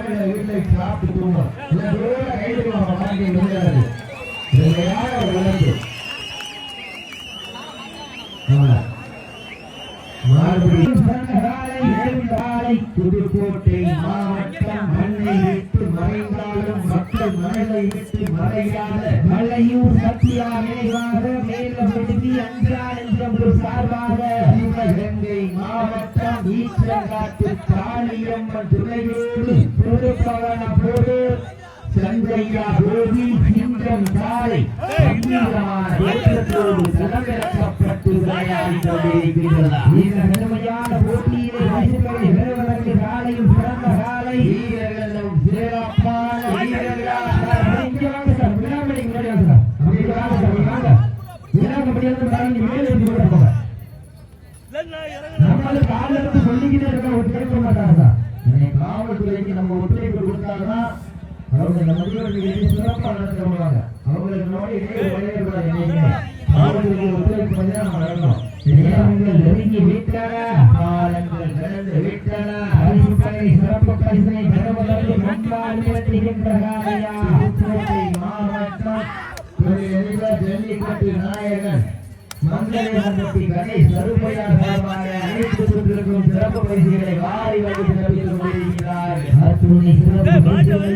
வீட்டை சாப்பிட்டு தூங்கும் கைது வாங்கி முடியாது புதுக்கோட்டை மாவட்டம் மண்ணை விட்டு மறைந்தாலும் மக்கள் மணலை விட்டு மறையாத மலையூர் சத்தியா நினைவாக மேலப்படுத்தி அன்றான் என்ற சார்பாக சிவகங்கை மாவட்டம் ஈச்சங்காட்டு காளியம்மன் துணையோடு பொதுப்பவன போது சந்தையா கோபி சிங்கம் சாலை களமிறக்கப்பட்டு விளையாடி கொண்டிருக்கிறது. இந்த கடுமையான போட்டியிலே பரிசுகளை பெறுவதற்கு காலையும் சிறந்த காலை வீரர்களும் சிறப்பான சொல்லிக்கிட்டே இருக்க ஒத்துழைக்க மாட்டாங்க. காவல்துறைக்கு நம்ம ஒத்துழைப்பு கொடுத்தாங்கன்னா அவங்க நம்ம சிறப்பாக நடத்துவாங்க. அவங்களுக்கு நோய் ஒத்துழைப்பு பண்ணி நம்ம நடக்கணும். நெருங்கி விட்டன காலங்கள் கடந்து விட்டன. சிறப்பு பரிசனை பெறுவதற்கு முன்பாடுகின்ற மாவட்டம் ஜல்லிக்கட்டு நாயகன் மங்களேசம்பட்டி கணேஷ் கருப்பையார் சார்பாக அனைத்து சுற்றிற்கும் சிறப்பு பரிசுகளை வாரி வழங்கி சிறப்பித்துக் கொண்டிருக்கிறார். அத்துணை சிறப்பு பரிசுகளை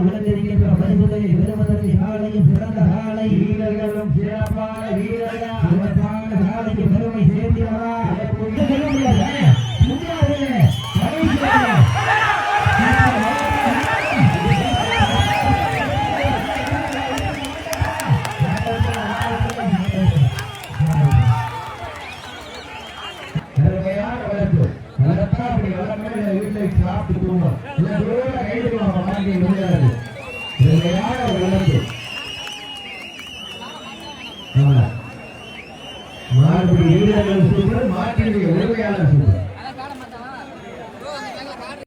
உலகிருக்கின்ற பரிசுகளை பெறுவதற்கு காலையும் சிறந்த காலை வீரர்களும் சிறப்பான வீரர்கள் சிறப்பான காலைக்கு பெருமை சேர்ந்தவரா வீட்டை சாப்பிட்டு தூங்கும் கைது வாங்கி முடியாது மாறுபடி வீரர்கள் சூப்பர் மாற்றினுடைய உரிமையாளர் சூப்பர்.